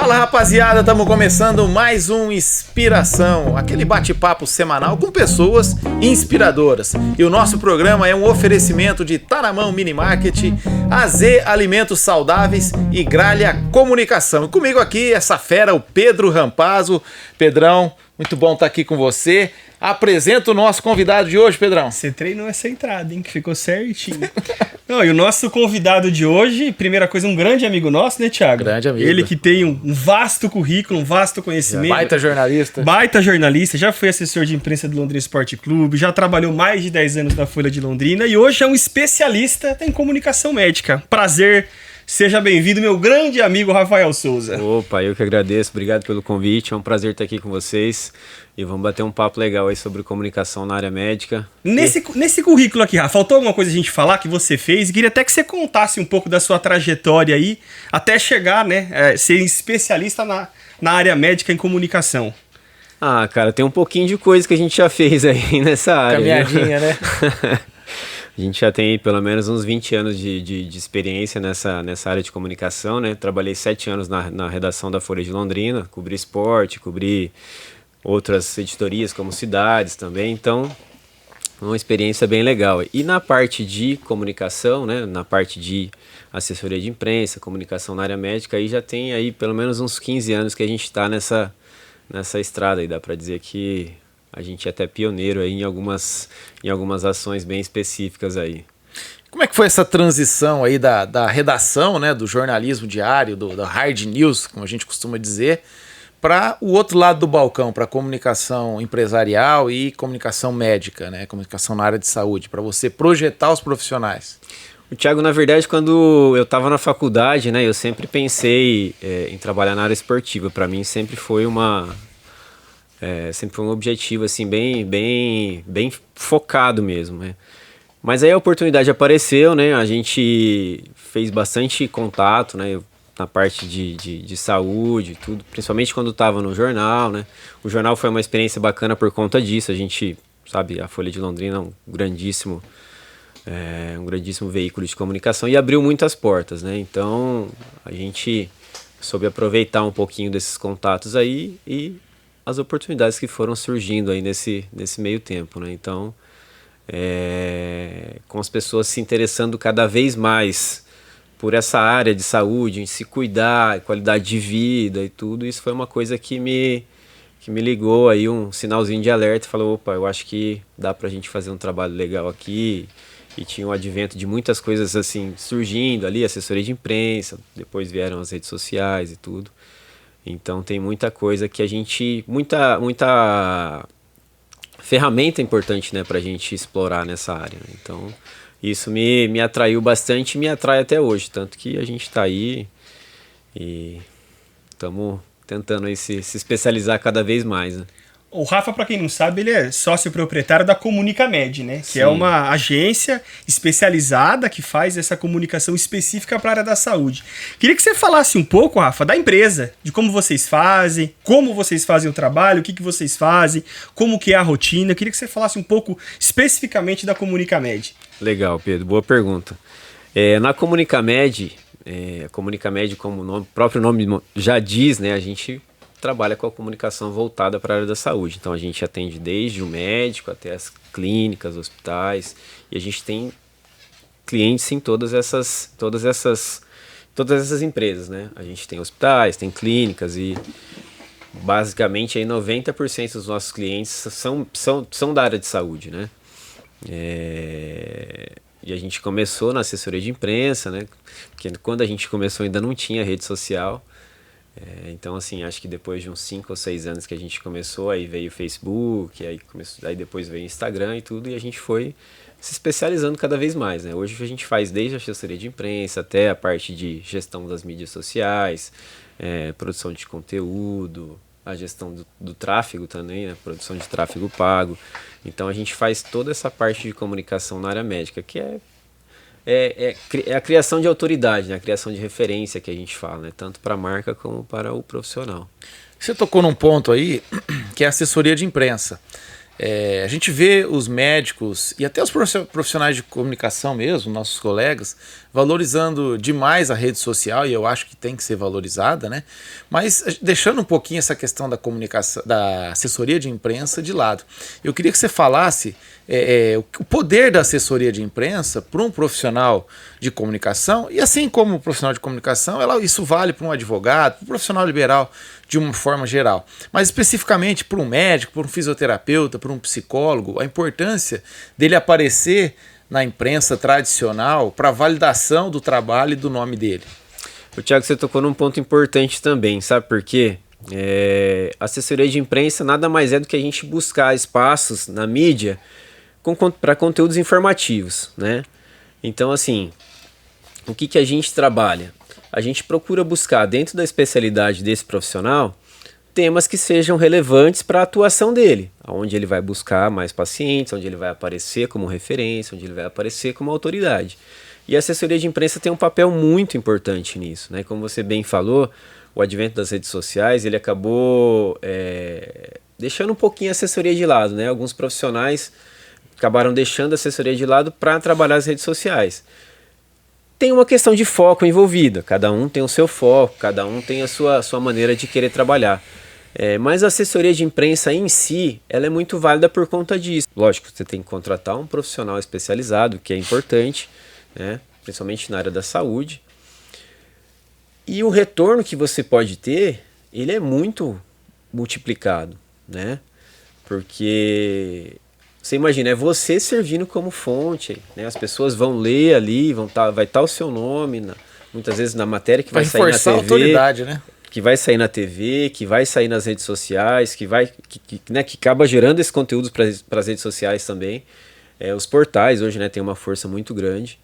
Fala, rapaziada, estamos começando mais um Inspiração, aquele bate-papo semanal com pessoas inspiradoras. E o nosso programa é um oferecimento de Taramão Mini Market, AZ Alimentos Saudáveis e Gralha Comunicação. E comigo aqui, essa fera, o Pedro Rampazzo. Pedrão, muito bom estar aqui com você. Apresenta o nosso convidado de hoje, Pedrão. Você treinou essa entrada, hein? Que ficou certinho. Não, e o nosso convidado de hoje, primeira coisa, um grande amigo nosso, né, Thiago? Grande amigo. Ele que tem um vasto currículo, um vasto conhecimento. Baita jornalista. Baita jornalista, já foi assessor de imprensa do Londrina Esporte Clube, já trabalhou mais de 10 anos na Folha de Londrina e hoje é um especialista em comunicação médica. Prazer. Seja bem-vindo, meu grande amigo Rafael Souza. Opa, eu que agradeço, obrigado pelo convite, é um prazer estar aqui com vocês e vamos bater um papo legal aí sobre comunicação na área médica. Nesse currículo aqui, Rafa, faltou alguma coisa a gente falar que você fez? Queria até que você contasse um pouco da sua trajetória aí, até chegar, né, ser especialista na área médica em comunicação. Ah, cara, tem um pouquinho de coisa que a gente já fez aí nessa área. Caminhadinha, né? A gente já tem pelo menos uns 20 anos de experiência nessa área de comunicação, né? Trabalhei 7 anos na redação da Folha de Londrina, cobri esporte, cobri outras editorias como Cidades também, então uma experiência bem legal. E na parte de comunicação, né? Na parte de assessoria de imprensa, comunicação na área médica, aí já tem aí pelo menos uns 15 anos que a gente está nessa estrada aí, dá para dizer que a gente é até pioneiro aí em algumas ações bem específicas aí. Como é que foi essa transição aí da redação, né, do jornalismo diário, da hard news, como a gente costuma dizer, para o outro lado do balcão, para a comunicação empresarial e comunicação médica, né, comunicação na área de saúde, para você projetar os profissionais? O Thiago, na verdade, quando eu estava na faculdade, né, eu sempre pensei em trabalhar na área esportiva. Para mim sempre foi sempre foi um objetivo assim, bem focado mesmo, né? Mas aí a oportunidade apareceu, né? A gente fez bastante contato, né? Na parte de saúde, tudo, principalmente quando estava no jornal, né? O jornal foi uma experiência bacana por conta disso. A gente, sabe, a Folha de Londrina é um grandíssimo veículo de comunicação e abriu muitas portas, né? Então a gente soube aproveitar um pouquinho desses contatos aí e as oportunidades que foram surgindo aí nesse meio tempo, né? Então, com as pessoas se interessando cada vez mais por essa área de saúde, em se cuidar, qualidade de vida e tudo, isso foi uma coisa que me ligou aí um sinalzinho de alerta e falou, opa, eu acho que dá pra gente fazer um trabalho legal aqui. E tinha o advento de muitas coisas assim surgindo ali, assessoria de imprensa, depois vieram as redes sociais e tudo. Então tem muita coisa que a gente, muita ferramenta importante, né, pra gente explorar nessa área, né? Então isso me atraiu bastante e me atrai até hoje, tanto que a gente tá aí e estamos tentando aí se especializar cada vez mais, né? O Rafa, para quem não sabe, ele é sócio proprietário da Comunicamed, né? Que Sim. é uma agência especializada que faz essa comunicação específica para a área da saúde. Queria que você falasse um pouco, Rafa, da empresa, de como vocês fazem o trabalho, o que vocês fazem, como que é a rotina. Queria que você falasse um pouco especificamente da Comunicamed. Legal, Pedro, boa pergunta. Na Comunicamed, como o próprio nome já diz, né? A gente trabalha com a comunicação voltada para a área da saúde. Então a gente atende desde o médico até as clínicas, hospitais, e a gente tem clientes em todas essas empresas, né? A gente tem hospitais, tem clínicas e basicamente aí 90% dos nossos clientes são da área de saúde, né? E a gente começou na assessoria de imprensa, né? Porque quando a gente começou ainda não tinha rede social. Então, assim, acho que depois de uns 5 ou 6 anos que a gente começou, aí veio o Facebook, aí depois veio o Instagram e tudo, e a gente foi se especializando cada vez mais, né? Hoje a gente faz desde a assessoria de imprensa até a parte de gestão das mídias sociais, produção de conteúdo, a gestão do tráfego também, né? Produção de tráfego pago. Então a gente faz toda essa parte de comunicação na área médica, que é a criação de autoridade, né? A criação de referência que a gente fala, né? Tanto para a marca como para o profissional. Você tocou num ponto aí que é a assessoria de imprensa. A gente vê os médicos e até os profissionais de comunicação mesmo, nossos colegas, valorizando demais a rede social, e eu acho que tem que ser valorizada, né? Mas deixando um pouquinho essa questão da comunicação, da assessoria de imprensa de lado. Eu queria que você falasse o poder da assessoria de imprensa para um profissional de comunicação, e assim como o profissional de comunicação, isso vale para um advogado, para um profissional liberal de uma forma geral, mas especificamente para um médico, para um fisioterapeuta, para um psicólogo, a importância dele aparecer na imprensa tradicional para validação do trabalho e do nome dele. O Thiago, você tocou num ponto importante também, sabe por quê? Assessoria de imprensa nada mais é do que a gente buscar espaços na mídia para conteúdos informativos, né? Então, assim, o que a gente trabalha? A gente procura buscar, dentro da especialidade desse profissional, temas que sejam relevantes para a atuação dele, onde ele vai buscar mais pacientes, onde ele vai aparecer como referência, onde ele vai aparecer como autoridade. E a assessoria de imprensa tem um papel muito importante nisso, né? Como você bem falou, o advento das redes sociais, ele acabou deixando um pouquinho a assessoria de lado, né? Alguns profissionais acabaram deixando a assessoria de lado para trabalhar as redes sociais. Tem uma questão de foco envolvida, cada um tem o seu foco, cada um tem a sua maneira de querer trabalhar. Mas a assessoria de imprensa em si, ela é muito válida por conta disso. Lógico, você tem que contratar um profissional especializado, que é importante, né? Principalmente na área da saúde. E o retorno que você pode ter, ele é muito multiplicado, né? Porque você imagina, é você servindo como fonte, né? As pessoas vão ler ali, vai estar o seu nome, muitas vezes na matéria que vai sair na TV. A autoridade, né? Que vai sair na TV, que vai sair nas redes sociais, que acaba gerando esse conteúdo para as redes sociais também. Os portais hoje, né, tem uma força muito grande.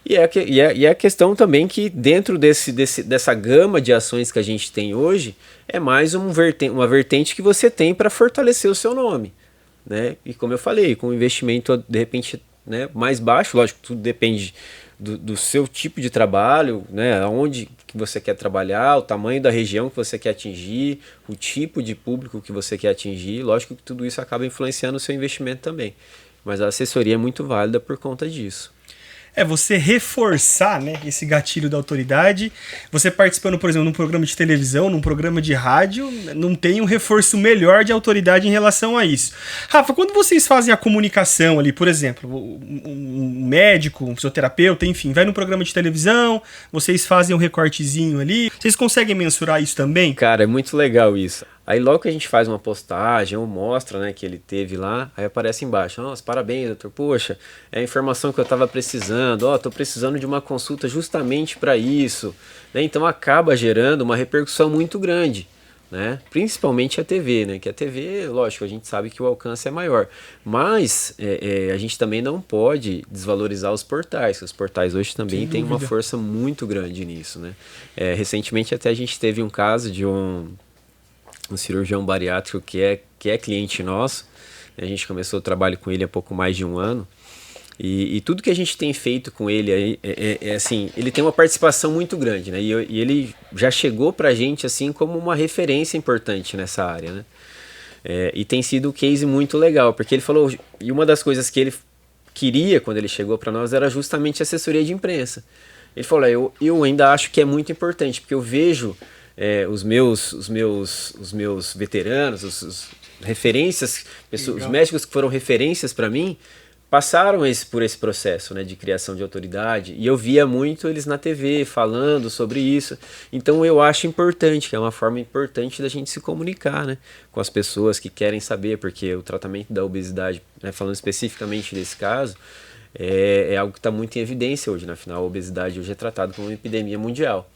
E é a questão também que dentro dessa gama de ações que a gente tem hoje, é mais uma vertente que você tem para fortalecer o seu nome, né? E como eu falei, com um investimento de repente, né, mais baixo, lógico, tudo depende do seu tipo de trabalho, né, aonde que você quer trabalhar, o tamanho da região que você quer atingir, o tipo de público que você quer atingir, lógico que tudo isso acaba influenciando o seu investimento também. Mas a assessoria é muito válida por conta disso. Você reforçar, né, esse gatilho da autoridade. Você participando, por exemplo, num programa de televisão, num programa de rádio, não tem um reforço melhor de autoridade em relação a isso. Rafa, quando vocês fazem a comunicação ali, por exemplo, um médico, um fisioterapeuta, enfim, vai num programa de televisão, vocês fazem um recortezinho ali, vocês conseguem mensurar isso também? Cara, é muito legal isso. Aí logo que a gente faz uma postagem ou mostra, né, que ele teve lá, aí aparece embaixo: nossa, parabéns, doutor, poxa, é a informação que eu estava precisando, estou precisando de uma consulta justamente para isso, né? Então acaba gerando uma repercussão muito grande, né? Principalmente a TV, né? Que a TV, lógico, a gente sabe que o alcance é maior, mas a gente também não pode desvalorizar os portais, que os portais hoje também têm uma força muito grande nisso, né? Recentemente até a gente teve um caso de um cirurgião bariátrico que é cliente nosso. A gente começou o trabalho com ele há pouco mais de um ano, e tudo que a gente tem feito com ele assim, ele tem uma participação muito grande, né? E ele já chegou pra gente assim como uma referência importante nessa área, né? E tem sido um case muito legal, porque ele falou, e uma das coisas que ele queria quando ele chegou para nós era justamente a assessoria de imprensa. Ele falou: eu ainda acho que é muito importante, porque eu vejo os meus veteranos, os referências, os médicos que foram referências para mim, passaram por esse processo, né, de criação de autoridade, e eu via muito eles na TV falando sobre isso. Então eu acho importante, que é uma forma importante da gente se comunicar, né, com as pessoas que querem saber, porque o tratamento da obesidade, né, falando especificamente desse caso, é algo que está muito em evidência hoje. Afinal, a obesidade hoje é tratada como uma epidemia mundial.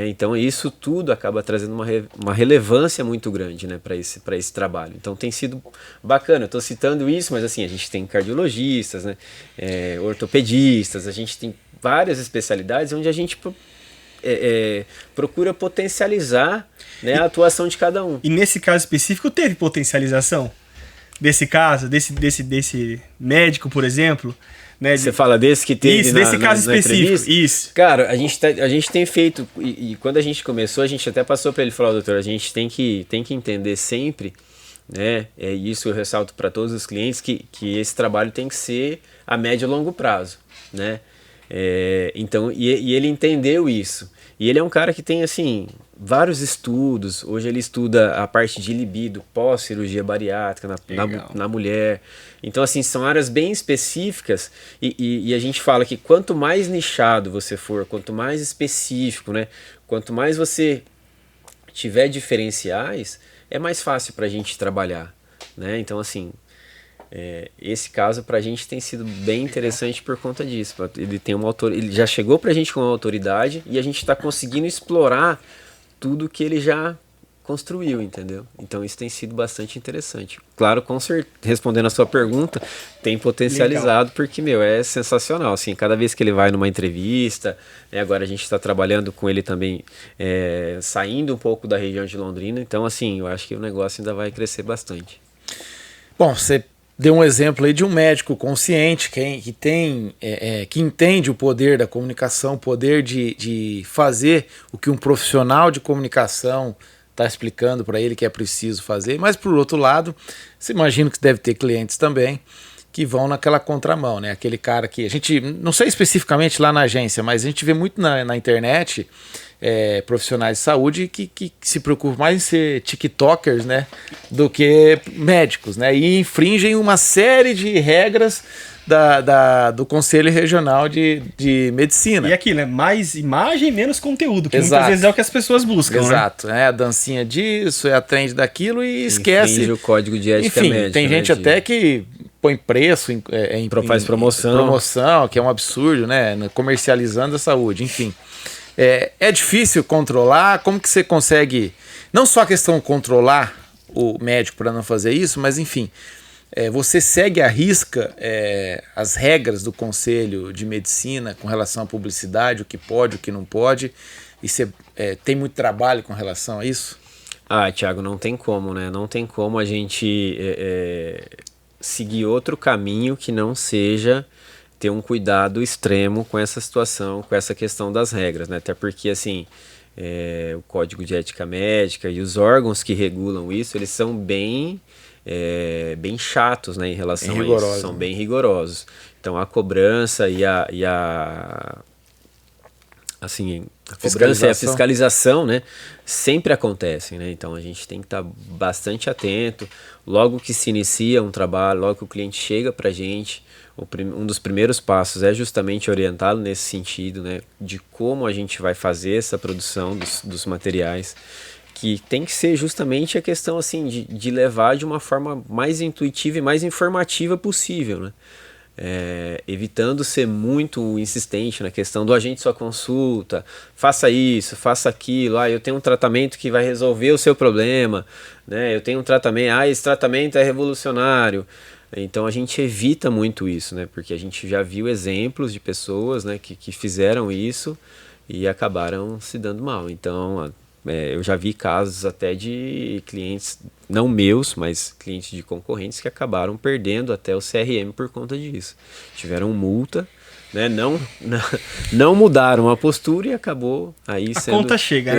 Então isso tudo acaba trazendo uma relevância muito grande, né, para esse trabalho. Então tem sido bacana. Eu estou citando isso, mas assim, a gente tem cardiologistas, né, ortopedistas, a gente tem várias especialidades onde a gente procura potencializar, né, a atuação de cada um. E nesse caso específico teve potencialização? Desse caso, desse médico, por exemplo? Né, você fala desse que teve isso, desse caso específico, isso. Cara, a gente tem feito, e quando a gente começou, a gente até passou para ele e falou: doutor, a gente tem que entender sempre né? É isso eu ressalto para todos os clientes que esse trabalho tem que ser a médio e longo prazo, né? Então, e ele entendeu isso. E ele é um cara que tem, assim, vários estudos. Hoje ele estuda a parte de libido pós-cirurgia bariátrica na mulher. Então, assim, são áreas bem específicas e a gente fala que quanto mais nichado você for, quanto mais específico, né? Quanto mais você tiver diferenciais, é mais fácil para a gente trabalhar, né? Então, assim, esse caso para a gente tem sido bem interessante por conta disso. Ele já chegou para a gente com uma autoridade e a gente está conseguindo explorar tudo que ele já construiu, entendeu? Então isso tem sido bastante interessante. Claro, respondendo a sua pergunta, tem potencializado. Legal. Porque, é sensacional, assim, cada vez que ele vai numa entrevista, né, agora a gente está trabalhando com ele também, saindo um pouco da região de Londrina, então, assim, eu acho que o negócio ainda vai crescer bastante. Bom, você deu um exemplo aí de um médico consciente que entende o poder da comunicação, o poder de fazer o que um profissional de comunicação está explicando para ele que é preciso fazer. Mas, por outro lado, você imagina que deve ter clientes também que vão naquela contramão, né? Aquele cara que a gente, não sei especificamente lá na agência, mas a gente vê muito na internet profissionais de saúde que se preocupam mais em ser tiktokers, né, do que médicos, né, e infringem uma série de regras do Conselho Regional de Medicina. E aquilo, mais imagem, menos conteúdo, que Exato. Muitas vezes é o que as pessoas buscam. Exato, né? A dancinha disso, a trend daquilo e esquece. Infringe o código de ética médica. Tem gente até que põe preço, faz promoção, que é um absurdo, né, comercializando a saúde, enfim. É difícil controlar. Como que você consegue, não só a questão de controlar o médico para não fazer isso, mas enfim, você segue à risca as regras do Conselho de Medicina com relação à publicidade, o que pode, o que não pode, e você tem muito trabalho com relação a isso? Thiago, não tem como, né? Não tem como a gente seguir outro caminho que não seja ter um cuidado extremo com essa situação, com essa questão das regras, né? Até porque, assim, o Código de Ética Médica e os órgãos que regulam isso, eles são bem chatos, né, em relação a isso. São bem rigorosos. Então, a cobrança e a cobrança e a fiscalização, né, sempre acontecem, né? Então a gente tem que estar bastante atento. Logo que se inicia um trabalho, logo que o cliente chega para a gente, um dos primeiros passos é justamente orientá-lo nesse sentido, né, de como a gente vai fazer essa produção dos materiais, que tem que ser justamente a questão assim de levar de uma forma mais intuitiva e mais informativa possível, né? Evitando ser muito insistente na questão do agente sua consulta, faça isso, faça aquilo, eu tenho um tratamento que vai resolver o seu problema, né? Eu tenho um tratamento, esse tratamento é revolucionário. Então a gente evita muito isso, né? Porque a gente já viu exemplos de pessoas, né, que fizeram isso e acabaram se dando mal. Então eu já vi casos até de clientes, não meus, mas clientes de concorrentes que acabaram perdendo até o CRM por conta disso. Tiveram multa, né? Não mudaram a postura e acabou aí a conta chega,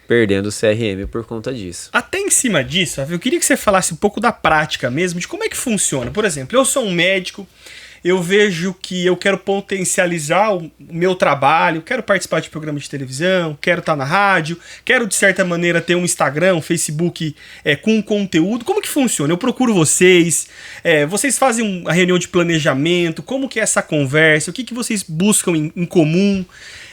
perdendo o CRM por conta disso. Até em cima disso, eu queria que você falasse um pouco da prática mesmo, de como é que funciona. Por exemplo, eu sou um médico, eu vejo que eu quero potencializar o meu trabalho, quero participar de programa de televisão, quero estar na rádio, quero de certa maneira ter um Instagram, um Facebook com conteúdo. Como que funciona? Eu procuro vocês, vocês fazem uma reunião de planejamento, como que é essa conversa, o que vocês buscam em comum?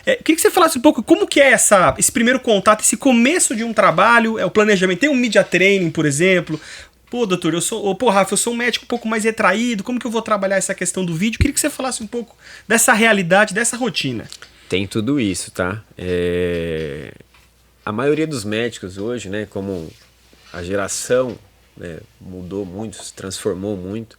Queria que você falasse um pouco como que é esse primeiro contato, esse começo de um trabalho, o planejamento. Tem um media training, por exemplo. Pô, doutor, Rafa, eu sou um médico um pouco mais retraído, como que eu vou trabalhar essa questão do vídeo? Queria que você falasse um pouco dessa realidade, dessa rotina. Tem tudo isso, tá? A maioria dos médicos hoje, né, como a geração, né, mudou muito, se transformou muito,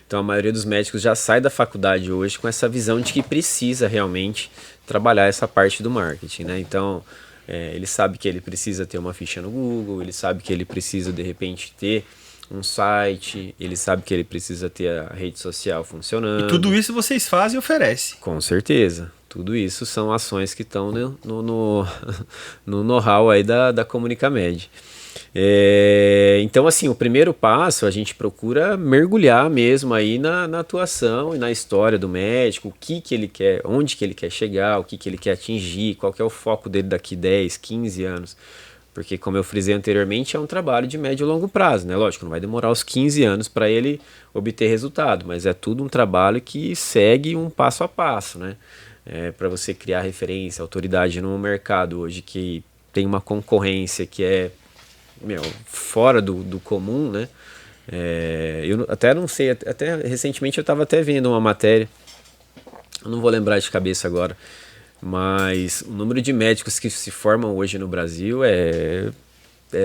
então a maioria dos médicos já sai da faculdade hoje com essa visão de que precisa realmente trabalhar essa parte do marketing, né? Então, ele sabe que ele precisa ter uma ficha no Google, ele sabe que ele precisa, de repente, ter um site, ele sabe que ele precisa ter a rede social funcionando. E tudo isso vocês fazem e oferecem. Com certeza. Tudo isso são ações que estão no know-how aí da Comunicamed. Então, assim, o primeiro passo, a gente procura mergulhar mesmo aí na atuação e na história do médico, o que ele quer, onde que ele quer chegar, o que ele quer atingir, qual que é o foco dele daqui 10, 15 anos. Porque, como eu frisei anteriormente, é um trabalho de médio e longo prazo, né? Lógico, não vai demorar os 15 anos para ele obter resultado, mas é tudo um trabalho que segue um passo a passo, né? Para você criar referência, autoridade no mercado hoje que tem uma concorrência que é fora do comum, né? Eu até não sei, até recentemente eu estava até vendo uma matéria, eu não vou lembrar de cabeça agora, mas o número de médicos que se formam hoje no Brasil é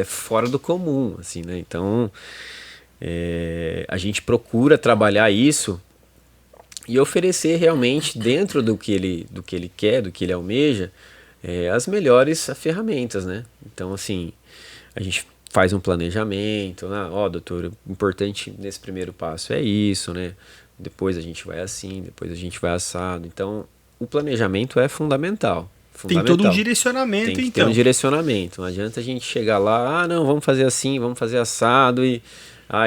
fora do comum, assim, né? Então, a gente procura trabalhar isso e oferecer realmente dentro do que ele quer, do que ele almeja, as melhores ferramentas, né? Então, assim, a gente faz um planejamento, né? Doutor, o importante nesse primeiro passo é isso, né? Depois a gente vai assim, depois a gente vai assado. Então, o planejamento é fundamental. Tem todo um direcionamento, Tem que então. ter um direcionamento. Não adianta a gente chegar lá, não, vamos fazer assim, vamos fazer assado e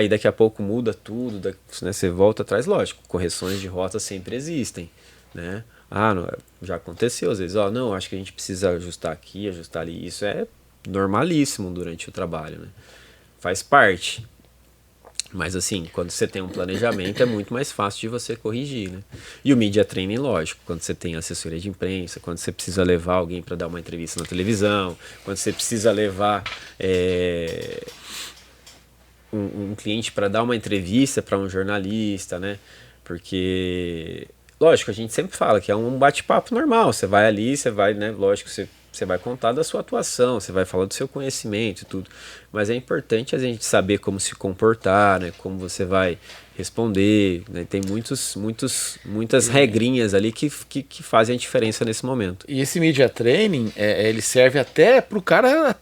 daqui a pouco muda tudo, né? Você volta atrás, lógico, correções de rota sempre existem, né? Não, já aconteceu às vezes, não, acho que a gente precisa ajustar aqui, ajustar ali. Isso é normalíssimo durante o trabalho, né? Faz parte. Mas assim, quando você tem um planejamento é muito mais fácil de você corrigir, né? E o media training, lógico, quando você tem assessoria de imprensa, quando você precisa levar alguém para dar uma entrevista na televisão, quando você precisa levar um cliente para dar uma entrevista para um jornalista, né? Porque, lógico, a gente sempre fala que é um bate-papo normal, você vai ali, você vai, né? Lógico, você vai contar da sua atuação, você vai falar do seu conhecimento e tudo. Mas é importante a gente saber como se comportar, né? Como você vai responder, né? Tem muitas regrinhas ali que fazem a diferença nesse momento. E esse media training, ele serve até para o cara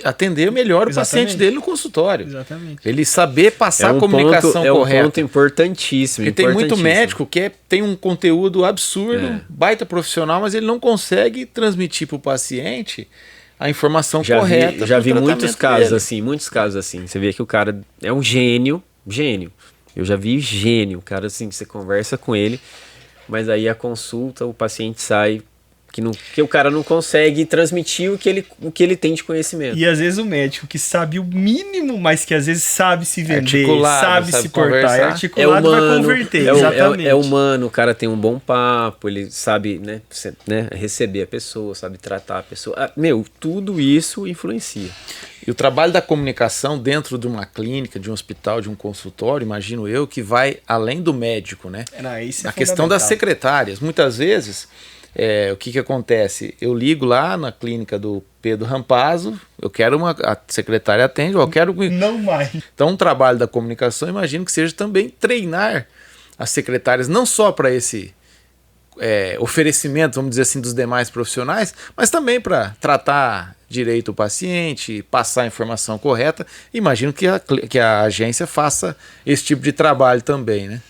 atender melhor o paciente dele no consultório. Exatamente. Ele saber passar a comunicação correta. É um ponto importantíssimo. Porque tem muito médico que tem um conteúdo absurdo, baita profissional, mas ele não consegue transmitir para o paciente a informação correta. Já vi muitos casos assim. Você vê que o cara é um gênio. Eu já vi gênio. O cara, assim, você conversa com ele, mas aí a consulta, o paciente sai que o cara não consegue transmitir o que ele tem de conhecimento. E às vezes o médico que sabe o mínimo, mas que às vezes sabe se vender, sabe se portar, articulado, vai converter. Exatamente. É humano, o cara tem um bom papo, ele sabe, né, receber a pessoa, sabe tratar a pessoa. Tudo isso influencia. E o trabalho da comunicação dentro de uma clínica, de um hospital, de um consultório, imagino eu, que vai além do médico, né? Isso é a questão das secretárias. Muitas vezes, o que acontece? Eu ligo lá na clínica do Pedro Rampazzo, a secretária atende, eu quero... Não mais. Então, um trabalho da comunicação, imagino que seja também treinar as secretárias, não só para esse oferecimento, vamos dizer assim, dos demais profissionais, mas também para tratar direito o paciente, passar a informação correta. Imagino que a agência faça esse tipo de trabalho também, né?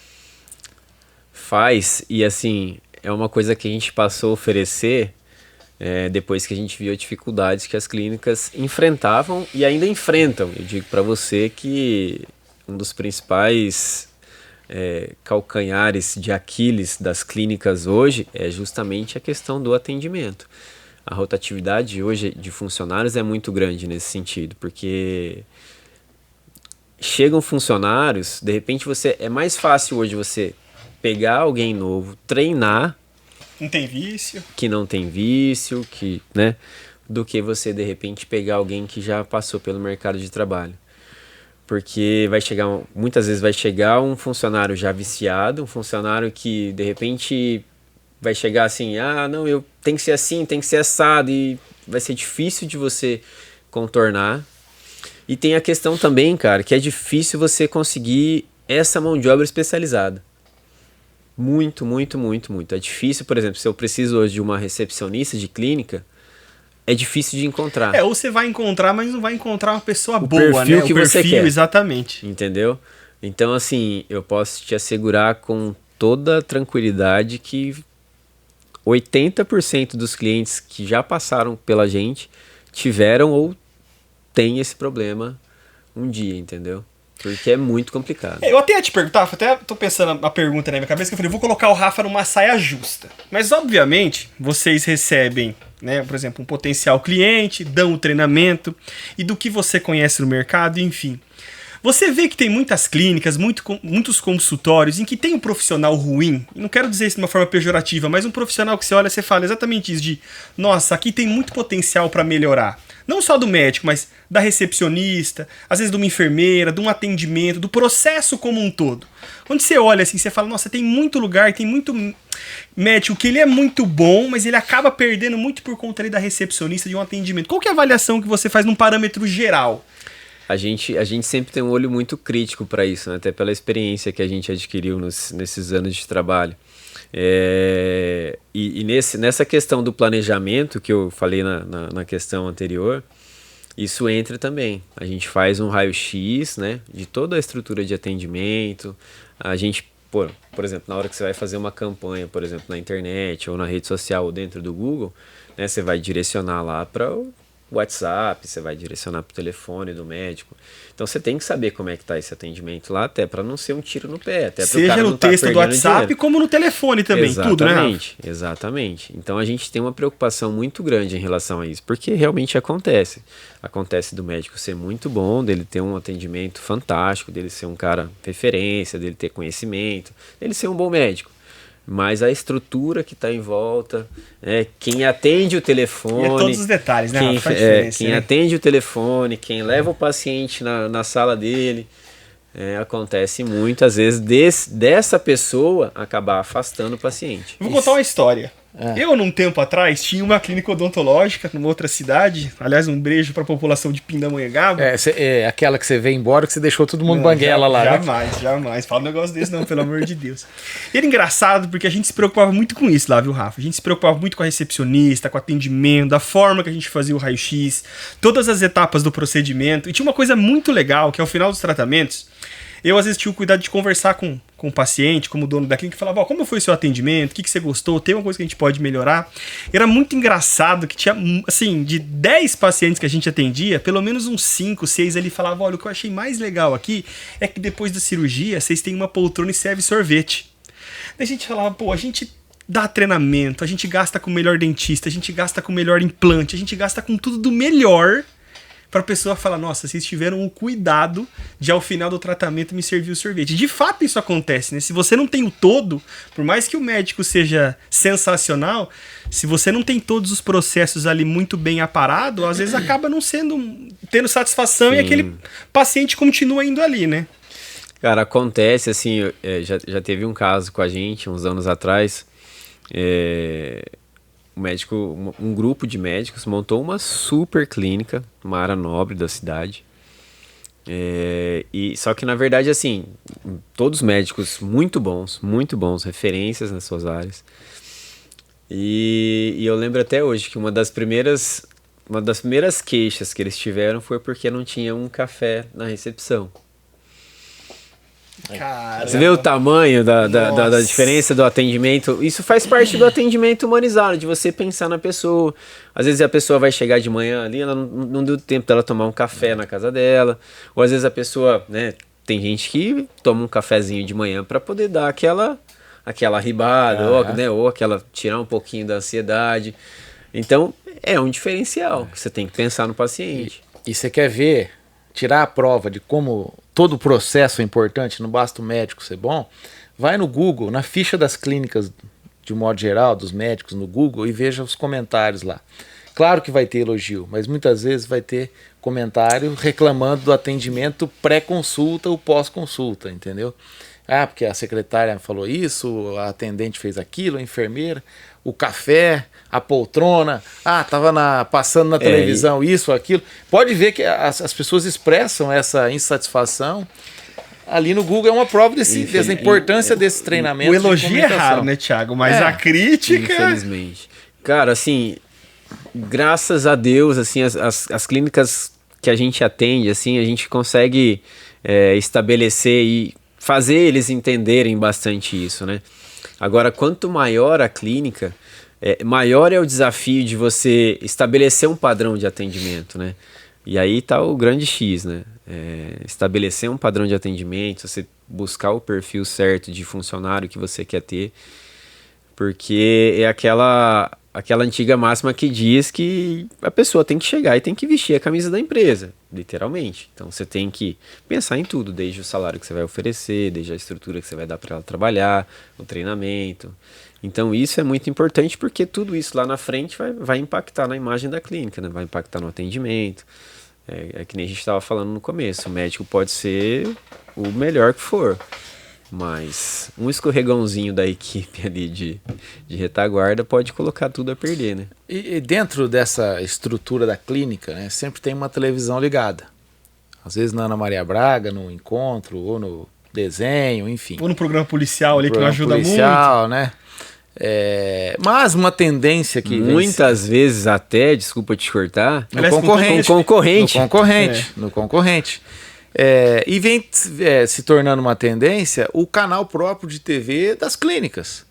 Faz, e assim, é uma coisa que a gente passou a oferecer depois que a gente viu as dificuldades que as clínicas enfrentavam e ainda enfrentam. Eu digo para você que um dos principais calcanhares de Aquiles das clínicas hoje é justamente a questão do atendimento. A rotatividade hoje de funcionários é muito grande nesse sentido, porque chegam funcionários, de repente é mais fácil hoje você pegar alguém novo, treinar, que não tem vício, né, do que você de repente pegar alguém que já passou pelo mercado de trabalho. Porque muitas vezes vai chegar um funcionário já viciado, um funcionário que de repente vai chegar assim, não, tem que ser assim, tem que ser assado, e vai ser difícil de você contornar. E tem a questão também, cara, que é difícil você conseguir essa mão de obra especializada. Muito, muito, muito, muito. É difícil, por exemplo, se eu preciso hoje de uma recepcionista de clínica, é difícil de encontrar. Ou você vai encontrar, mas não vai encontrar uma pessoa boa, perfil, né? Que você quer. Exatamente. Entendeu? Então, assim, eu posso te assegurar com toda tranquilidade que 80% dos clientes que já passaram pela gente tiveram ou têm esse problema um dia, entendeu? Porque é muito complicado. Eu até ia te perguntar, até tô pensando a pergunta na minha cabeça, que eu falei, vou colocar o Rafa numa saia justa. Mas, obviamente, vocês recebem, né, por exemplo, um potencial cliente, dão o treinamento, e do que você conhece no mercado, enfim. Você vê que tem muitas clínicas, muitos consultórios em que tem um profissional ruim, não quero dizer isso de uma forma pejorativa, mas um profissional que você olha e você fala exatamente isso, de nossa, aqui tem muito potencial para melhorar. Não só do médico, mas da recepcionista, às vezes de uma enfermeira, de um atendimento, do processo como um todo. Onde você olha assim, você fala, nossa, tem muito lugar, tem muito médico que ele é muito bom, mas ele acaba perdendo muito por conta ali da recepcionista, de um atendimento. Qual que é a avaliação que você faz num parâmetro geral? A gente sempre tem um olho muito crítico para isso, né? Até pela experiência que a gente adquiriu nesses anos de trabalho. Nessa questão do planejamento, que eu falei na questão anterior, isso entra também. A gente faz um raio-x, né, de toda a estrutura de atendimento. A gente, por exemplo, na hora que você vai fazer uma campanha, por exemplo, na internet ou na rede social ou dentro do Google, né, você vai direcionar lá para o WhatsApp, você vai direcionar para o telefone do médico. Então você tem que saber como é que está esse atendimento lá, até para não ser um tiro no pé. Até seja cara no texto do WhatsApp, dinheiro. Como no telefone também, tudo, né? Exatamente. Então a gente tem uma preocupação muito grande em relação a isso, porque realmente acontece. Acontece do médico ser muito bom, dele ter um atendimento fantástico, dele ser um cara referência, dele ter conhecimento, dele ser um bom médico. Mas a estrutura que está em volta, quem atende o telefone... E todos os detalhes, né? Quem atende o telefone, quem leva o paciente na sala dele, acontece muito, às vezes, dessa pessoa acabar afastando o paciente. Vou contar uma história. Eu, num tempo atrás, tinha uma clínica odontológica numa outra cidade. Aliás, um beijo para a população de Pindamonhangaba. É aquela que você veio embora, que você deixou todo mundo banguela lá, Jamais. Fala um negócio desse não, pelo amor de Deus. E era engraçado porque a gente se preocupava muito com isso lá, viu, Rafa? A gente se preocupava muito com a recepcionista, com o atendimento, da forma que a gente fazia o raio-x, todas as etapas do procedimento. E tinha uma coisa muito legal, que ao final dos tratamentos, eu às vezes tinha o cuidado de conversar com o paciente, como dono da clínica, e falava, como foi o seu atendimento, o que você gostou, tem uma coisa que a gente pode melhorar. Era muito engraçado que tinha, assim, de 10 pacientes que a gente atendia, pelo menos uns 5, 6 ali falavam, olha, o que eu achei mais legal aqui é que depois da cirurgia, vocês têm uma poltrona e serve sorvete. Daí a gente falava, a gente dá treinamento, a gente gasta com o melhor dentista, a gente gasta com o melhor implante, a gente gasta com tudo do melhor, para a pessoa falar, nossa, vocês tiveram o cuidado de ao final do tratamento me servir o sorvete. De fato isso acontece, né? Se você não tem o todo, por mais que o médico seja sensacional, se você não tem todos os processos ali muito bem aparado, às vezes acaba não tendo satisfação. Sim. E aquele paciente continua indo ali, né? Cara, acontece assim, já teve um caso com a gente uns anos atrás, um grupo de médicos montou uma super clínica numa área nobre da cidade. Só que na verdade, assim, todos médicos muito bons, referências nas suas áreas. E eu lembro até hoje que uma das primeiras queixas que eles tiveram foi porque não tinha um café na recepção. Caramba. Você vê o tamanho da diferença do atendimento? Isso faz parte do atendimento humanizado, de você pensar na pessoa. Às vezes a pessoa vai chegar de manhã ali, ela não deu tempo dela tomar um café na casa dela. Ou às vezes a pessoa, né, tem gente que toma um cafezinho de manhã para poder dar aquela arribada, ou aquela tirar um pouquinho da ansiedade. Então é um diferencial que você tem que pensar no paciente. E você quer ver, tirar a prova de como todo o processo é importante, não basta o médico ser bom, vai no Google, na ficha das clínicas, de um modo geral, dos médicos no Google, e veja os comentários lá. Claro que vai ter elogio, mas muitas vezes vai ter comentário reclamando do atendimento pré-consulta ou pós-consulta, entendeu? Porque a secretária falou isso, a atendente fez aquilo, a enfermeira, o café, a poltrona, tava passando na televisão isso, aquilo. Pode ver que as pessoas expressam essa insatisfação. Ali no Google é uma prova dessa importância desse treinamento. O elogio é raro, né, Thiago? Mas a crítica... Infelizmente. Cara, assim, graças a Deus, assim, as clínicas que a gente atende, assim, a gente consegue estabelecer e fazer eles entenderem bastante isso, né? Agora, quanto maior a clínica, maior é o desafio de você estabelecer um padrão de atendimento, né? E aí tá o grande X, né? Estabelecer um padrão de atendimento, você buscar o perfil certo de funcionário que você quer ter, porque é aquela antiga máxima que diz que a pessoa tem que chegar e tem que vestir a camisa da empresa, literalmente. Então você tem que pensar em tudo, desde o salário que você vai oferecer, desde a estrutura que você vai dar para ela trabalhar, o treinamento. Então isso é muito importante porque tudo isso lá na frente vai impactar na imagem da clínica, né? Vai impactar no atendimento. É que nem a gente estava falando no começo, o médico pode ser o melhor que for, mas um escorregãozinho da equipe ali de retaguarda pode colocar tudo a perder, né? E dentro dessa estrutura da clínica, né, sempre tem uma televisão ligada. Às vezes na Ana Maria Braga, no encontro, ou no desenho, enfim. Ou no programa policial ali, que não ajuda policial, muito. Né? Mas uma tendência que muitas vezes até, desculpa te cortar, no concorrente. E vem se tornando uma tendência o canal próprio de TV das clínicas.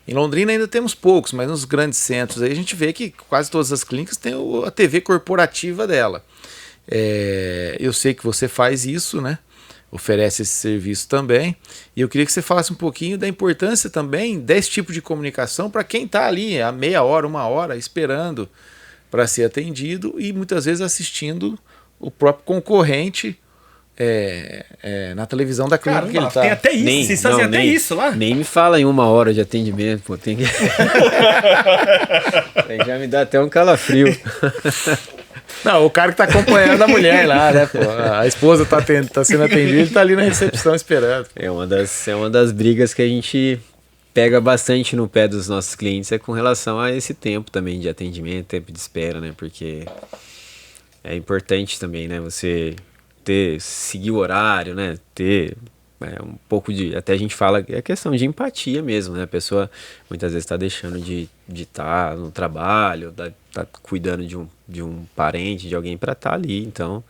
Em Londrina ainda temos poucos, mas nos grandes centros aí a gente vê que quase todas as clínicas têm a TV corporativa dela. Eu sei que você faz isso, né? Oferece esse serviço também. E eu queria que você falasse um pouquinho da importância também desse tipo de comunicação para quem está ali há meia hora, uma hora, esperando para ser atendido e muitas vezes assistindo o próprio concorrente na televisão da clínica que ele está. Tem até isso, vocês fazem até isso lá? Nem me fala em 1 hora de atendimento, pô. Tem que... já me dá até um calafrio. Não, o cara que tá acompanhando a mulher lá, né, pô? A esposa tá sendo atendida, ele tá ali na recepção esperando. É uma das brigas que a gente pega bastante no pé dos nossos clientes, com relação a esse tempo também de atendimento, tempo de espera, né? Porque é importante também, né? Você seguir o horário, né? Ter um pouco de... Até a gente fala que é questão de empatia mesmo, né? A pessoa muitas vezes está deixando de estar no trabalho, tá cuidando de um parente, de alguém para estar ali. Então,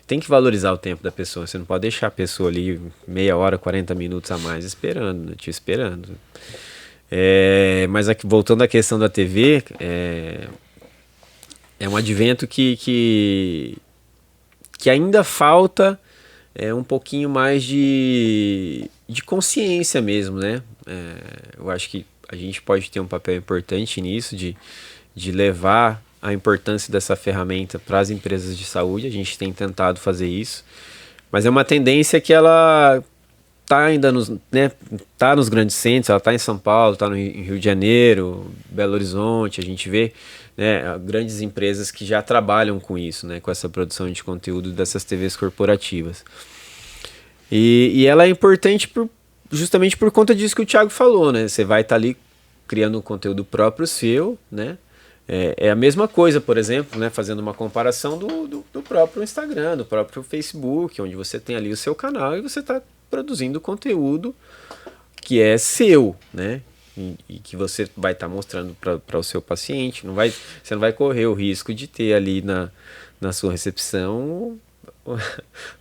tem que valorizar o tempo da pessoa. Você não pode deixar a pessoa ali meia hora, 40 minutos a mais esperando, né? Te esperando. Mas aqui, voltando à questão da TV, é um advento que ainda falta um pouquinho mais de consciência mesmo, né? Eu acho que a gente pode ter um papel importante nisso, de levar a importância dessa ferramenta para as empresas de saúde. A gente tem tentado fazer isso, mas é uma tendência que ela está ainda tá nos grandes centros, ela está em São Paulo, está em Rio de Janeiro, Belo Horizonte. A gente vê, né, grandes empresas que já trabalham com isso, né, com essa produção de conteúdo dessas TVs corporativas. E ela é importante justamente por conta disso que o Thiago falou, né? Você vai estar ali criando um conteúdo próprio seu, né? É a mesma coisa, por exemplo, né, fazendo uma comparação do próprio Instagram, do próprio Facebook, onde você tem ali o seu canal e você está produzindo conteúdo que é seu, né? E que você vai estar mostrando para o seu paciente. Você não vai correr o risco de ter ali na sua recepção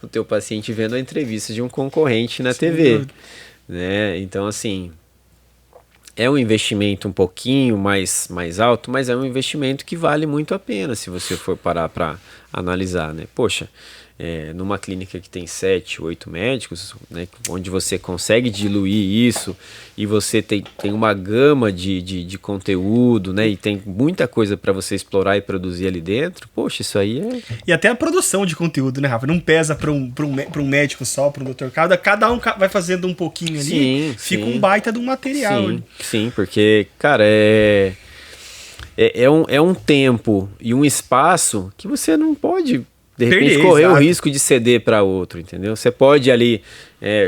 o teu paciente vendo a entrevista de um concorrente na TV, né? Então, assim, é um investimento um pouquinho mais alto, mas é um investimento que vale muito a pena se você for parar para analisar, né? Poxa, numa clínica que tem 7, 8 médicos, né, onde você consegue diluir isso e você tem uma gama de conteúdo, né, e tem muita coisa para você explorar e produzir ali dentro, poxa, isso aí é... E até a produção de conteúdo, né, Rafa? Não pesa para um médico só, para um doutor, cada um vai fazendo um pouquinho ali, fica um baita de um material. Sim, porque, cara, é um tempo e um espaço que você não pode... De repente correr o risco de ceder para outro, entendeu? Você pode ali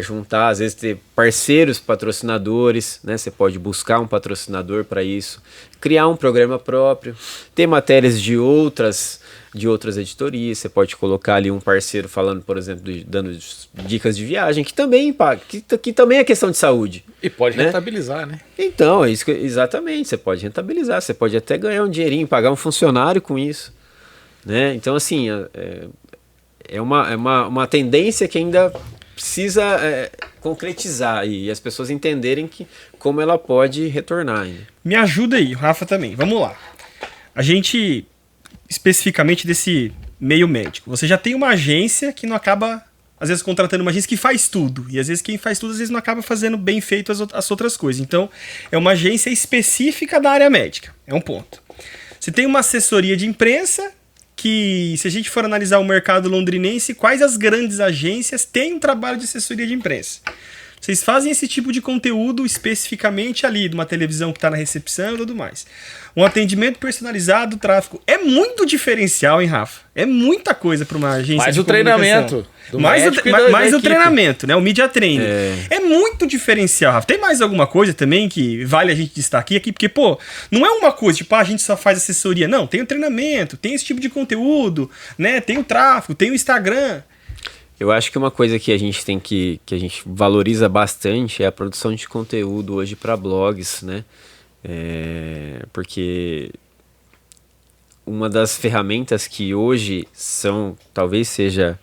juntar, às vezes ter parceiros patrocinadores, né? Você pode buscar um patrocinador para isso, criar um programa próprio, ter matérias de outras editorias. Você pode colocar ali um parceiro falando, por exemplo, dando dicas de viagem, que também impacta, que também é questão de saúde. E pode rentabilizar, né? Então, é isso exatamente, você pode rentabilizar, você pode até ganhar um dinheirinho, pagar um funcionário com isso. Né? Então, assim, é uma tendência que ainda precisa concretizar e as pessoas entenderem como ela pode retornar ainda. Me ajuda aí, o Rafa também. Vamos lá. A gente, especificamente desse meio médico, você já tem uma agência que não acaba, às vezes, contratando uma agência que faz tudo. E às vezes quem faz tudo, às vezes, não acaba fazendo bem feito as outras coisas. Então, é uma agência específica da área médica. É um ponto. Você tem uma assessoria de imprensa que, se a gente for analisar o mercado londrinense, quais as grandes agências têm um trabalho de assessoria de imprensa? Vocês fazem esse tipo de conteúdo especificamente ali, de uma televisão que está na recepção e tudo mais. Um atendimento personalizado, tráfego. É muito diferencial, hein, Rafa? É muita coisa para uma agência mais de o treinamento. Mais o treinamento, né? O media training. É muito diferencial, Rafa. Tem mais alguma coisa também que vale a gente destacar aqui? Porque, pô, não é uma coisa, tipo, a gente só faz assessoria. Não, tem o treinamento, tem esse tipo de conteúdo, né? Tem o tráfego, tem o Instagram. Eu acho que uma coisa que a gente tem que a gente valoriza bastante é a produção de conteúdo hoje para blogs, né? Porque uma das ferramentas que hoje talvez seja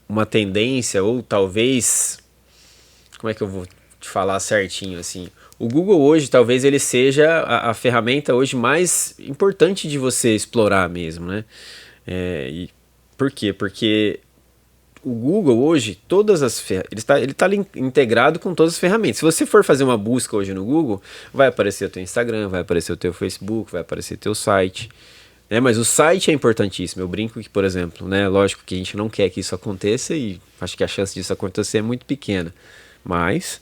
uma tendência, ou talvez, como é que eu vou te falar certinho assim? O Google hoje talvez ele seja a ferramenta hoje mais importante de você explorar mesmo, né? Por quê? Porque o Google hoje, ele está integrado com todas as ferramentas. Se você for fazer uma busca hoje no Google, vai aparecer o teu Instagram, vai aparecer o teu Facebook, vai aparecer o teu site. Né? Mas o site é importantíssimo. Eu brinco que, por exemplo, né, lógico que a gente não quer que isso aconteça e acho que a chance disso acontecer é muito pequena. Mas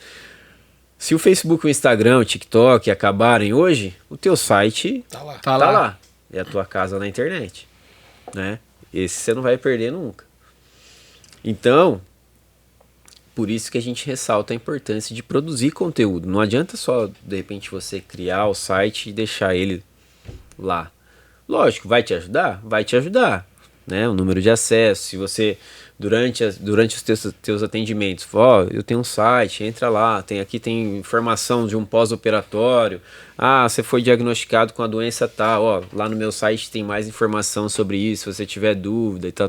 se o Facebook, o Instagram, o TikTok acabarem hoje, o teu site tá lá. É a tua casa na internet, né? Esse você não vai perder nunca. Então, por isso que a gente ressalta a importância de produzir conteúdo. Não adianta só, de repente, você criar o site e deixar ele lá. Lógico, vai te ajudar? Vai te ajudar. Né? O número de acessos, se você, durante os teus atendimentos, eu tenho um site, entra lá, tem informação de um pós-operatório, você foi diagnosticado com a doença tal, lá no meu site tem mais informação sobre isso, se você tiver dúvida e tal.